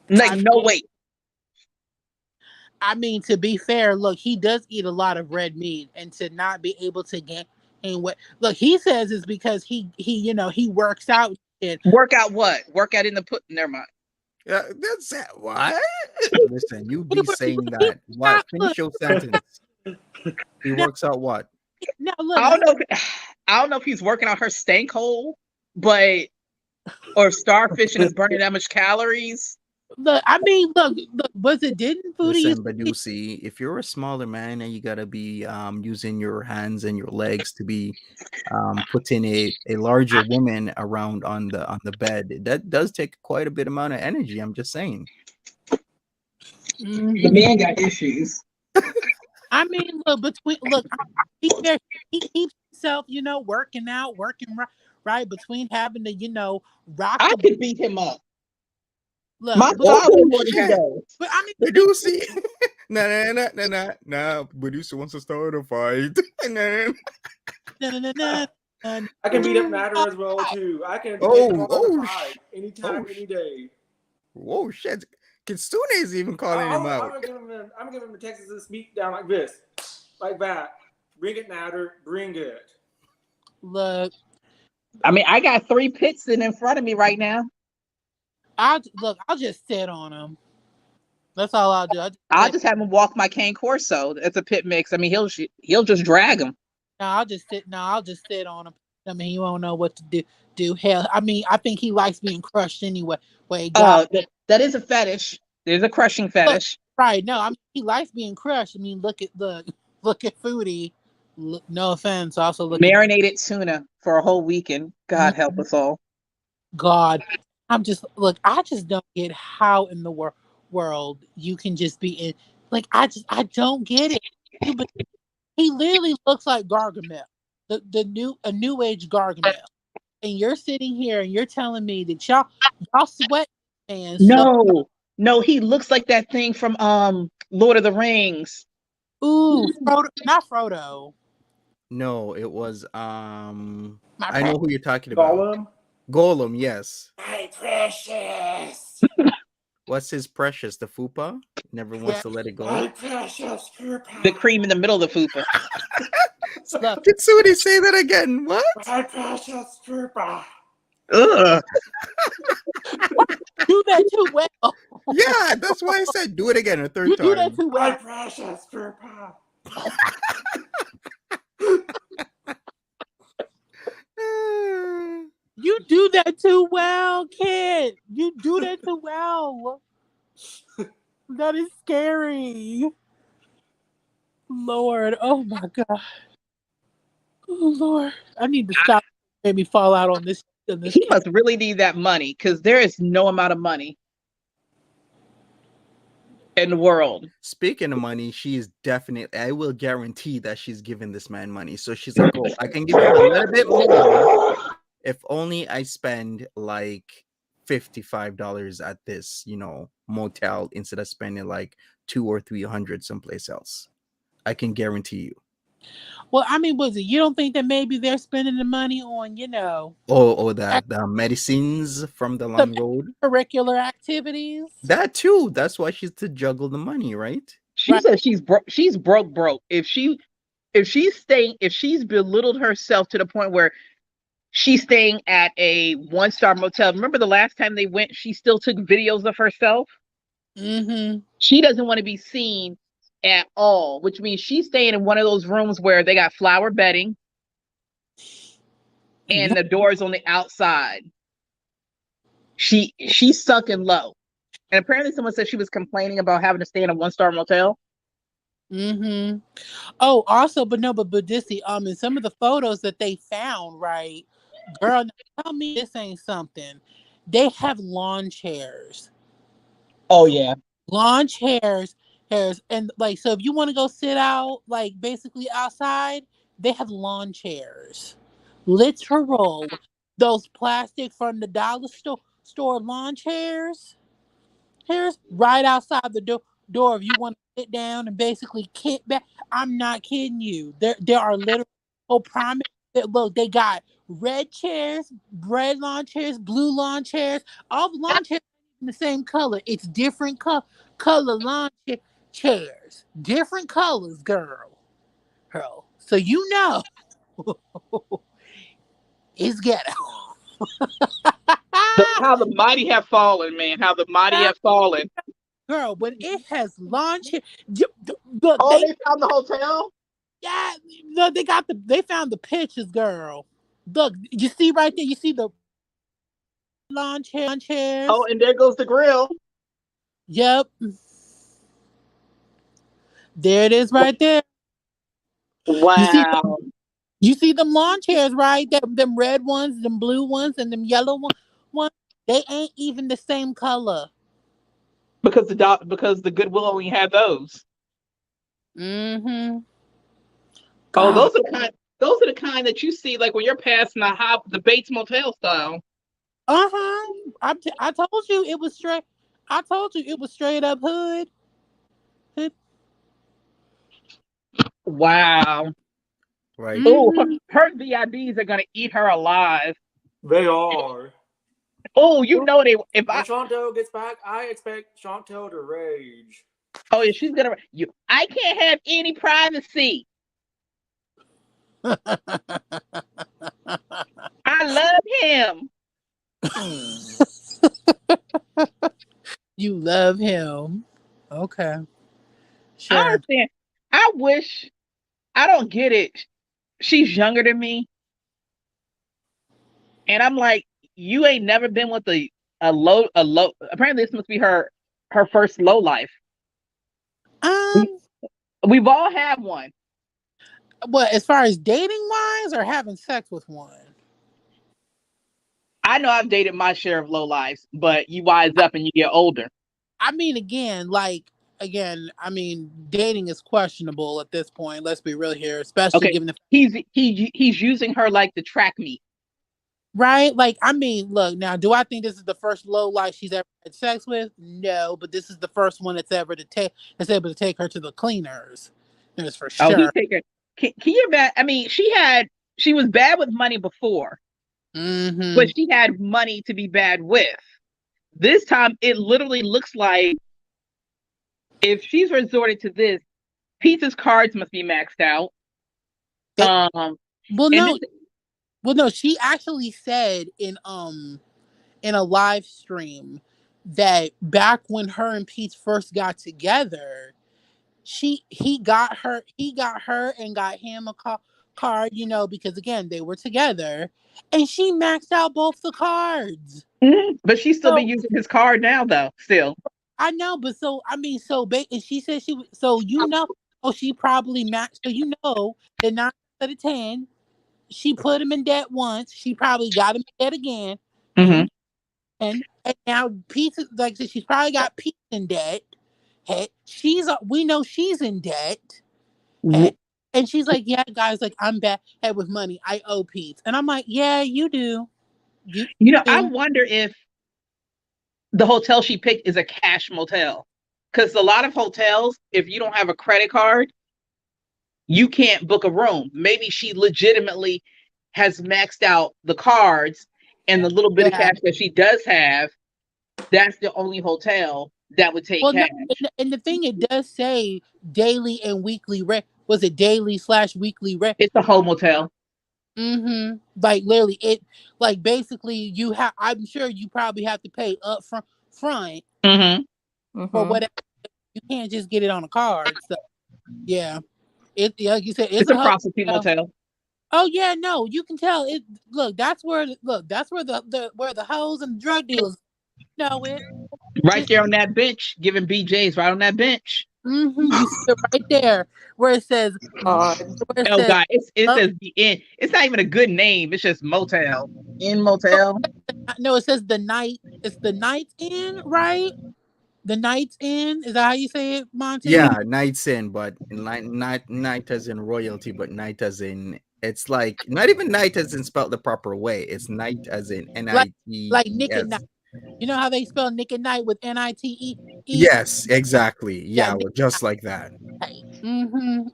Like no weight. I mean, to be fair, look, he does eat a lot of red meat, and to not be able to gain weight. Look, he says it's because he works out. Work out what? Work out in the put. Never mind. Yeah, that's it. What? Listen, you be saying that. What? Finish your sentence. He works out what? Now, look, I don't know if he's working out her stank hole, or starfishing is burning that much calories. Look, I mean, look, was it didn't Foodie? Listen, Badusi, if you're a smaller man and you gotta be using your hands and your legs to be putting a larger woman around on the bed, that does take quite a bit amount of energy. I'm just saying. The man got issues. I mean, he keeps himself, working out, right between having to, rock. I could beat him up. Look, my father would go. But I mean, Badusi, nah. Badusi wants to start a fight. I can beat up Nader as well too. I can. Anytime, any day. Whoa, shit! Kitsune is even calling him out. I'm gonna give him a Texas beat down like this, like that. Bring it, Nader. Bring it. Look, I mean, I got 3 pits in front of me right now. I'll just sit on him. That's all I'll do. I'll just have him walk my cane corso. It's a pit mix. I mean, he'll just drag him. No, I'll just sit on him. I mean, he won't know what to do. Hell, I mean, I think he likes being crushed anyway. That is a fetish. There's a crushing fetish. Right. No, I mean, he likes being crushed. I mean, look at Foodie. No offense. Also, look marinated tuna for a whole weekend. God help us all. God. I just don't get how in the world you can just be in. Like, I don't get it. He literally looks like Gargamel, a new age Gargamel. And you're sitting here and you're telling me that y'all sweat. And no, he looks like that thing from Lord of the Rings. Ooh, Frodo, not Frodo. No, it was I know who you're talking about. Gollum. Gollum, yes. My precious. What's his precious? The fupa? Never wants Yeah. to let it go. My precious fupa. The cream in the middle of the fupa. Look. Did somebody say that again? What? My precious fupa. Ugh. Do that too well. Yeah, that's why I said do it again a third You do that time. too My well. precious fupa. You do that too well, kid. You do that too well. That is scary. Lord, oh my God. Oh Lord. I need to stop. Made me fall out on this. He must really need that money because there is no amount of money in the world. Speaking of money, she is definitely, I will guarantee that she's giving this man money. So she's like, oh, I can give you a little bit more if only I spend like $55 at this, motel instead of spending like 200 or 300 someplace else. I can guarantee you. Well, I mean, was it? You don't think that maybe they're spending the money on, The medicines from the long road. curricular activities? That too. That's why she's to juggle the money, right? She Right. says she's broke. She's broke. If she's belittled herself to the point where she's staying at a 1-star motel. Remember the last time they went, she still took videos of herself. Mm-hmm. She doesn't want to be seen at all, which means she's staying in one of those rooms where they got flower bedding and the doors on the outside. She's sunken low. And apparently someone said she was complaining about having to stay in a 1-star motel. Mm-hmm. Oh, also, but Dissy, in some of the photos that they found, right, girl, now tell me this ain't something. They have lawn chairs. Oh yeah. Lawn chairs, and like, so if you want to go sit out, like basically outside, they have lawn chairs. Literal, those plastic from the dollar store lawn chairs. Here's right outside the door if you want to sit down and basically kick back. I'm not kidding you. There are literal prominent. Look, they got red chairs, red lawn chairs, blue lawn chairs. All the lawn chairs are in the same color. It's different color lawn chairs. Different colors, girl. So it's ghetto. How the mighty have fallen, man. How the mighty have fallen. Girl, when it has lawn chairs, They found the hotel? Yeah, no, they found the pictures, girl. Look, you see right there, you see the lawn chairs. Oh, and there goes the grill. Yep. There it is right there. Wow. You see them lawn chairs, right? Them red ones, them blue ones, and them yellow ones. They ain't even the same color. Because the Goodwill only had those. Mm-hmm. Oh, those are the kind that you see like when you're passing the Bates Motel style. Uh-huh. I told you it was straight. I told you it was straight up hood. Wow. Right. Oh, her VIBs are gonna eat her alive. They are. Oh, when Chantel gets back, I expect Chantel to rage. Oh yeah, she's gonna. I can't have any privacy. I love him. You love him. Okay. Sure. I understand. I don't get it. She's younger than me. And I'm like, you ain't never been with a low. Apparently this must be her first low life. We've all had one. What, as far as dating wise or having sex with one? I know I've dated my share of low lives, but you wise up and you get older. I mean, dating is questionable at this point. Let's be real here, especially given the he's using her like the track meet. Right? Like, I mean, look, now, do I think this is the first low life she's ever had sex with? No, but this is the first one that's able to take her to the cleaners. That's for sure. Oh, he take her. Can you imagine? I mean, she was bad with money before, mm-hmm. but she had money to be bad with. This time, it literally looks like if she's resorted to this, Pete's cards must be maxed out. Well, and no. Well, no. She actually said in a live stream that back when her and Pete first got together, he got her and got him a card, you know, because again they were together, and she maxed out both the cards. But she's still been using his card now, though. Still, I know, but so I mean, and she said she probably maxed. So you know, the 9 out of 10, she put him in debt once. She probably got him in debt again, and now Pete, like I said, she's probably got Pete in debt. Hey, we know she's in debt. And she's like, yeah, guys, like I'm bad with money. I owe Pete. And I'm like, yeah, you do. You know, I wonder if the hotel she picked is a cash motel. Because a lot of hotels, if you don't have a credit card, you can't book a room. Maybe she legitimately has maxed out the cards, and the little bit of cash that she does have, that's the only hotel that would take cash. No, and the thing, it does say daily and weekly rent. Was it daily/weekly rent? It's a whole motel. Like literally, it like basically you have. I'm sure you probably have to pay up front for whatever. You can't just get it on a card. So yeah, like you said, it's a prostitute motel. Oh yeah, no, you can tell it. Look, that's where the hoes and drug dealers know it. Right there on that bench, giving BJs right on that bench. You see it right there where it says. God, it says the inn. It's not even a good name. It's just motel. Inn motel. No, it says the night. It's the Night's Inn, right? The Night's Inn. Is that how you say it, Monty? Yeah, Night's Inn, but night as in royalty, but night as in, it's like not even night as in spelled the proper way. It's night as in N-I-T. Like Nick at Night. You know how they spell Nick at Night with N-I-T-E? Yes, exactly. Yeah, well, just like that.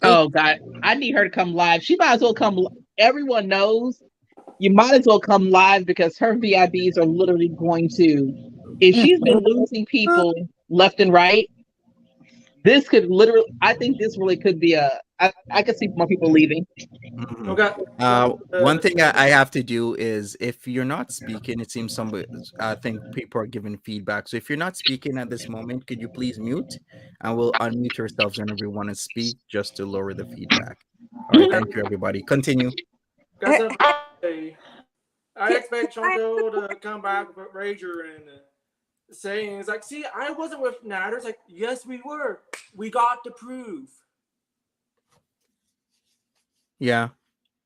Oh God, I need her to come live. She might as well come. Everyone knows you might as well come live, because her VIPs are literally going to. If she's been losing people left and right, this could literally. I think this really could be I could see more people leaving. Okay. One thing I have to do is, if you're not speaking, it seems I think people are giving feedback. So if you're not speaking at this moment, could you please mute, and we'll unmute yourselves whenever you want to speak, just to lower the feedback. All right, thank you, everybody. Continue. Guys, I expect Chantal to come back with Rager and saying, it's like, see, I wasn't with Nader. It's like, yes, we were. We got the proof. Yeah,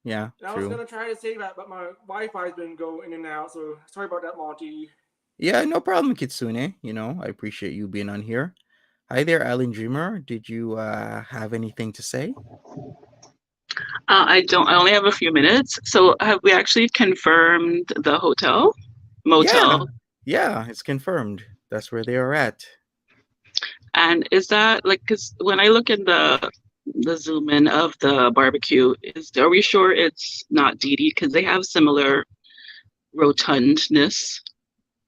I was gonna try to say that, but my Wi-Fi's been going in and out, so sorry about that, Monty. Yeah, no problem, Kitsune. You know, I appreciate you being on here. Hi there, Alan Dreamer. Did you have anything to say? I don't. I only have a few minutes. So have we actually confirmed the motel? Yeah, it's confirmed. That's where they are at. And is that like, because when I look in the zoom in of the barbecue, are we sure it's not Dee Dee? Because they have similar rotundness,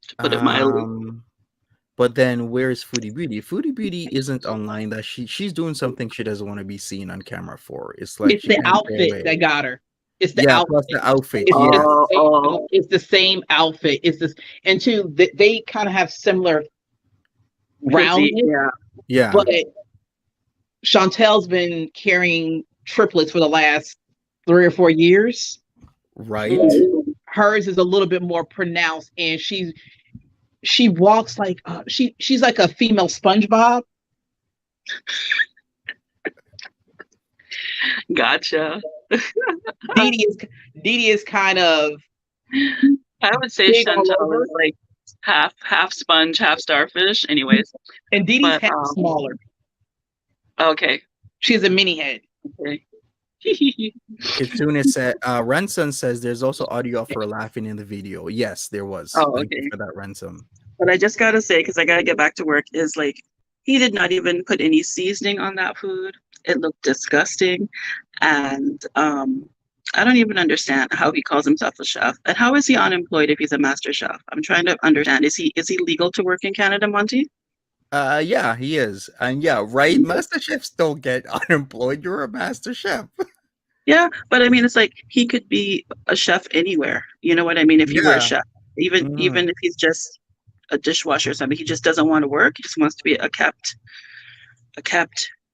to put it mildly. But then where's Foodie Beauty? Foodie Beauty isn't online. That she's doing something she doesn't want to be seen on camera for. It's like it's the outfit that got her. It's the outfit. Plus the outfit. It's the same outfit. It's this, and two, they kind of have similar roundness. Yeah. But Chantel's been carrying triplets for the last 3 or 4 years. Right. Hers is a little bit more pronounced, and she walks like she's like a female SpongeBob. Gotcha. Dee Dee is kind of. I would say Chantel is like half sponge, half starfish. Anyways, and Dee Dee's half smaller. Okay, she's a mini head. Okay. Kitsune said, Ransom says there's also audio of her laughing in the video. Yes, there was. Thank you for that, Ransom. But I just gotta say, because I gotta get back to work, is like he did not even put any seasoning on that food. It looked disgusting, and I don't even understand how he calls himself a chef. And how is he unemployed if he's a master chef? I'm trying to understand. Is he legal to work in Canada, Monty? Yeah, he is. And yeah, right. Master chefs don't get unemployed. You're a master chef. Yeah, but I mean, it's like he could be a chef anywhere. You know what I mean? If he were a Yeah. chef, even Mhm. if he's just a dishwasher or something, he just doesn't want to work. He just wants to be a kept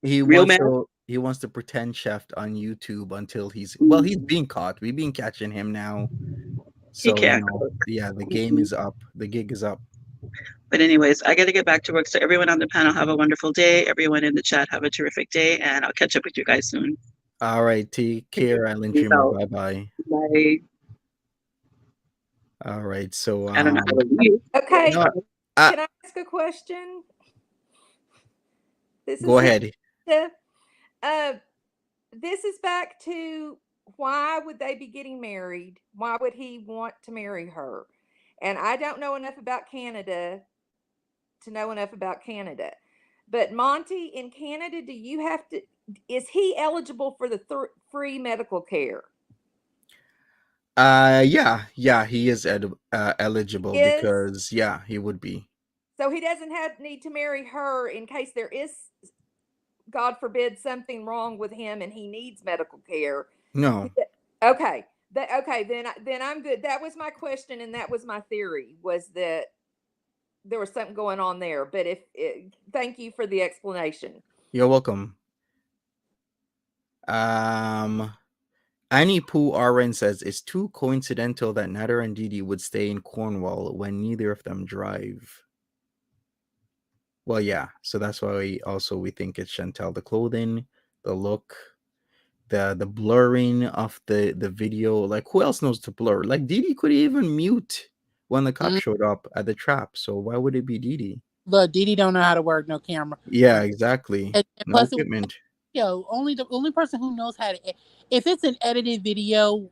He real wants man. to he wants to pretend chef on YouTube until he's Mm, being caught. We've been catching him now. he So, can't cook. yeah, the game Mhm. is up. The gig is up. But anyways, I got to get back to work. So everyone on the panel, have a wonderful day. Everyone in the chat, have a terrific day, and I'll catch up with you guys soon. All right, take care, Island Peace Dreamer. out. Bye bye. Bye. All right, so I don't know how to leave. Okay, no, can I ask a question? This go is ahead. this is back to why would they be getting married? Why would he want to marry her? And I don't know enough about Canada to know enough about Canada. But Monty, in Canada, do you have to? Is he eligible for the free medical care? Yeah, he is eligible Is because yeah, he would be. so he doesn't need to marry her in case there is, God forbid, something wrong with him and he needs medical care. No. Okay. Okay, then I'm good. That was my question, and that was my theory, was that there was something going on there. But thank you for the explanation. You're welcome. Annie Pooh RN says it's too coincidental that Nader and Didi would stay in Cornwall when neither of them drive. Well, yeah, so that's why we think it's Chantel. The clothing, the look, the blurring of the video. Like, who else knows to blur? Like, Didi could even mute when the cop showed up at the trap. So why would it be Didi? Look, Didi don't know how to work no camera. Yeah, exactly. And No plus, equipment. the only person who knows how to, if it's an edited video,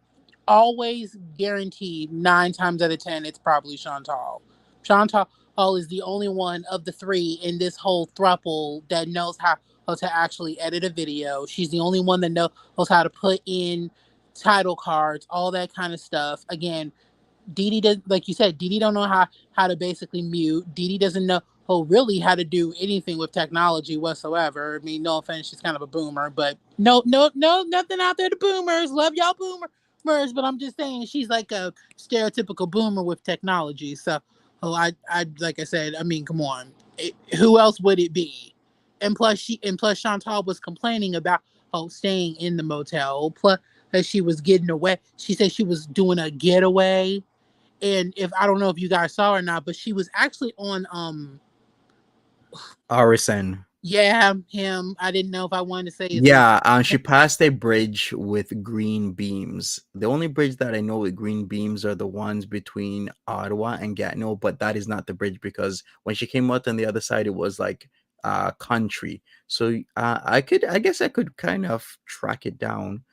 always guaranteed 9 times out of 10 it's probably Chantal. Chantal is the only one of the 3 in this whole throuple that knows how to actually edit a video. She's the only one that knows how to put in title cards, all that kind of stuff. Again, Didi does, like you said, Didi don't know how to basically mute. Didi doesn't know really how to do anything with technology whatsoever. I mean, no offense, she's kind of a boomer, but no, nothing out there to boomers. Love y'all boomers, but I'm just saying she's like a stereotypical boomer with technology. So, I like I said, I mean, come on, who else would it be? And plus, Chantal was complaining about staying in the motel. Plus, that she was getting away. She said she was doing a getaway. And if I don't know if you guys saw or not, but she was actually on RSN. yeah, him. I didn't know if I wanted to say his name. Yeah, she passed a bridge with green beams. The only bridge that I know with green beams are the ones between Ottawa and Gatineau, but that is not the bridge because when she came out on the other side, it was like country. So I guess I could kind of track it down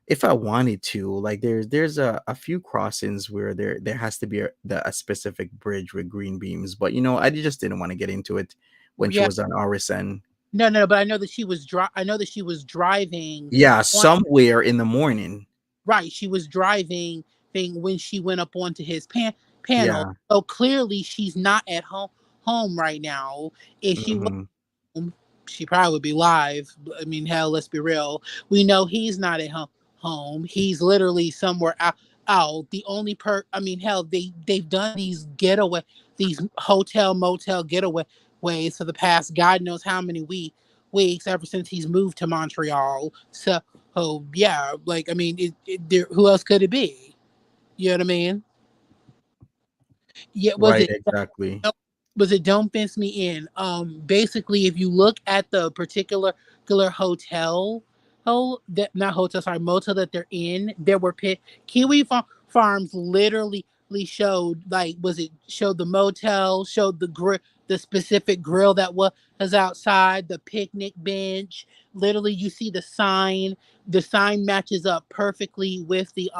if I wanted to. Like there's a few crossings where there has to be a specific bridge with green beams, but I just didn't want to get into it when she Yeah. was on RSN. No, but I know that she was driving. Yeah, somewhere in the morning. Right, she was driving when she went up onto his panel. Yeah. So clearly she's not at home right now. If she was home, she probably would be live. I mean, hell, let's be real. We know he's not at home. He's literally somewhere out. The only I mean, hell, they've done these hotel motel getaways for the past God knows how many weeks ever since he's moved to Montreal. So, yeah, like I mean, who else could it be? You know what I mean? Yeah, Right, exactly. was it Don't Fence Me In? Basically, if you look at the particular hotel, motel that they're in, there were Kiwi Farms literally showed, like, showed the motel, showed the specific grill that was outside, the picnic bench. Literally, you see the sign. The sign matches up perfectly with the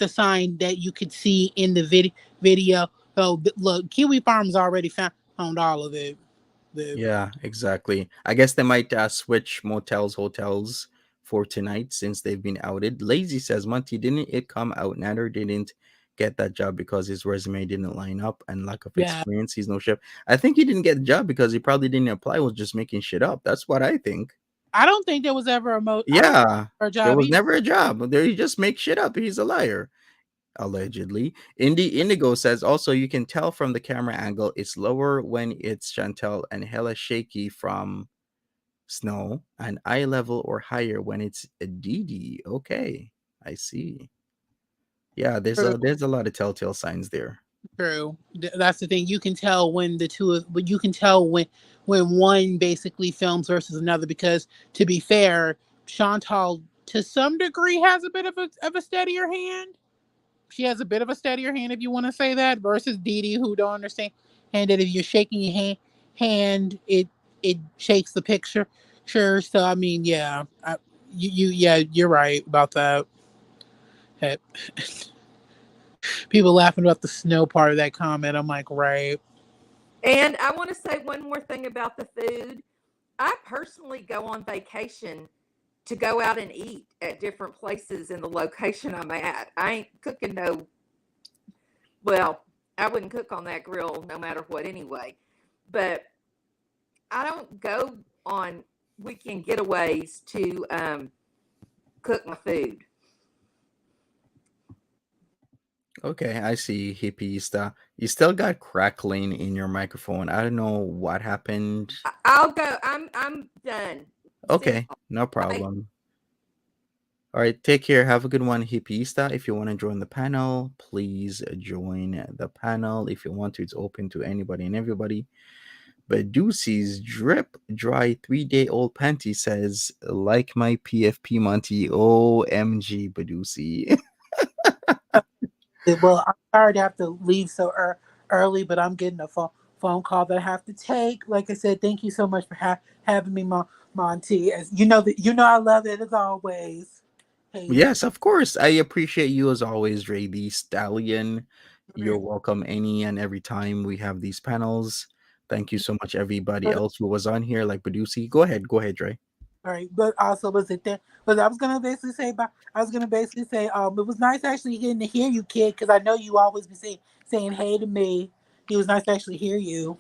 sign that you could see in the video. Oh, look, Kiwi Farms already found all of it. Yeah, exactly. I guess they might switch hotels for tonight since they've been outed. Lazy says, Monty, didn't it come out Nader didn't get that job because his resume didn't line up and lack of Yeah, experience? He's no chef. I think he didn't get the job because he probably didn't apply, was just making shit up. That's what I think. I don't think there was ever I don't think Yeah, there was a there job was either. never a job. There, he just makes shit up. He's a liar, allegedly. Indigo says also you can tell from the camera angle it's lower when it's Chantel and hella shaky from Snow, and eye level or higher when it's a Didi. Okay, I see. Yeah, there's a lot of telltale signs there. True. That's the thing. You can tell when the two of, but you can tell when one basically films versus another. Because to be fair, Chantal to some degree has a bit of a steadier hand. She has a bit of a steadier hand, if you want to say that, versus Dee Dee, who don't understand. And that if you're shaking your hand, it shakes the picture. Sure. So I mean, yeah, yeah, you're right about that. Hey, people laughing about the snow part of that comment. I'm like, right. And I want to say one more thing about the food. I personally go on vacation to go out and eat at different places in the location I'm at. I ain't cooking no, well, I wouldn't cook on that grill no matter what anyway. But I don't go on weekend getaways to cook my food. Okay, I see, hippieista. You still got crackling in your microphone. I don't know what happened. I'll go. I'm done. Okay, no Bye. problem. All right, take care. Have a good one, hippieista. If you want to join the panel, please join the panel. If you want to, it's open to anybody and everybody. But Deucey's drip dry 3-day-old panty says, like my PFP Monty. OMG, Badusi. Well, I'm sorry to have to leave so early, but I'm getting a phone call that I have to take. Like I said, thank you so much for having me, Monty. As you know I love it as always. Hey, Yes, of course. I appreciate you as always, Dre the Stallion. You're welcome any and every time we have these panels. Thank you so much, everybody else who was on here, like Badusi. Go ahead, Dre. all right, but also was it there? But I was gonna basically say, it was nice actually getting to hear you, kid, because I know you always be saying hey to me. It was nice to actually hear you.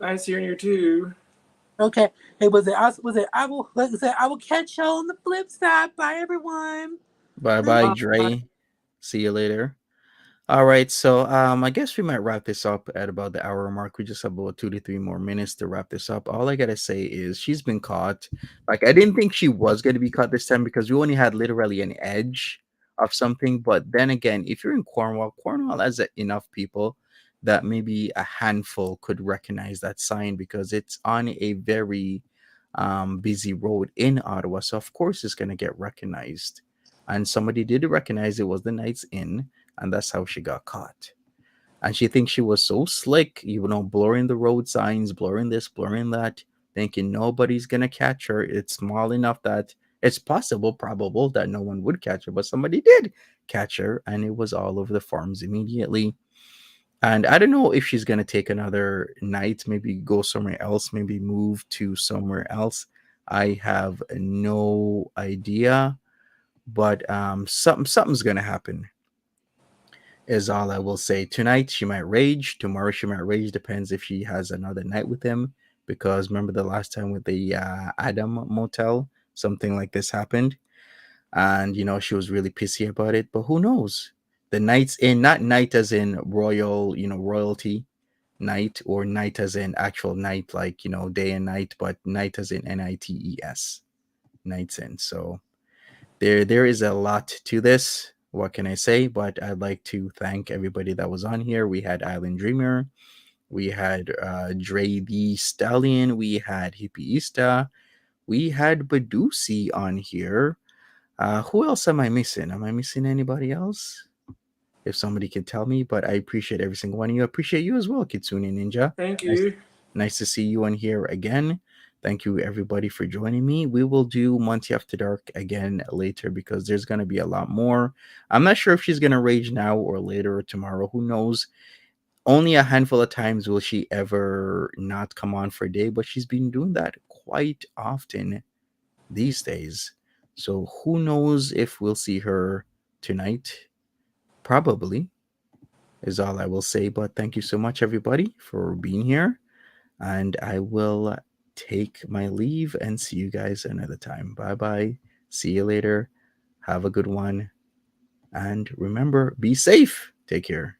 Nice hearing you too. Okay, hey, was it? I will, like I said, I will catch you on the flip side. Bye, everyone. Bye, Dre. See you later. All right, so I guess we might wrap this up at about the hour mark. We just have about 2 to 3 more minutes to wrap this up. All I gotta say is she's been caught. Like, I didn't think she was gonna be caught this time because we only had literally an edge of something. But then again, if you're in Cornwall has enough people that maybe a handful could recognize that sign because it's on a very busy road in Ottawa. So of course it's gonna get recognized. And somebody did recognize it was the Knights Inn, and that's how she got caught. And she thinks she was so slick, blurring the road signs, blurring this, blurring that, thinking nobody's gonna catch her. It's small enough that it's probable that no one would catch her, but somebody did catch her, and it was all over the forums immediately. And I don't know if she's gonna take another night, maybe go somewhere else, maybe move to somewhere else. I have no idea, but something's gonna happen is all I will say. Tonight she might rage, tomorrow she might rage, depends if she has another night with him, because remember the last time with the Adam motel, something like this happened, and she was really pissy about it. But who knows, the Knights Inn, not night as in royal, royalty night, or night as in actual night, like day and night, but night as in NITES, Knights Inn. So there is a lot to this. What can I say? But I'd like to thank everybody that was on here. We had Island Dreamer, we had Dre the Stallion, we had Hippieista, we had Badusi on here. Who else am I missing? Am I missing anybody else? If somebody can tell me, but I appreciate every single one of you. I appreciate you as well, Kitsune Ninja. Thank you. Nice to see you on here again. Thank you, everybody, for joining me. We will do Monty After Dark again later because there's going to be a lot more. I'm not sure if she's going to rage now or later or tomorrow. Who knows? Only a handful of times will she ever not come on for a day, but she's been doing that quite often these days. So who knows if we'll see her tonight? Probably is all I will say. But thank you so much, everybody, for being here. And I will take my leave and see you guys another time. Bye bye. See you later. Have a good one. And remember, be safe. Take care.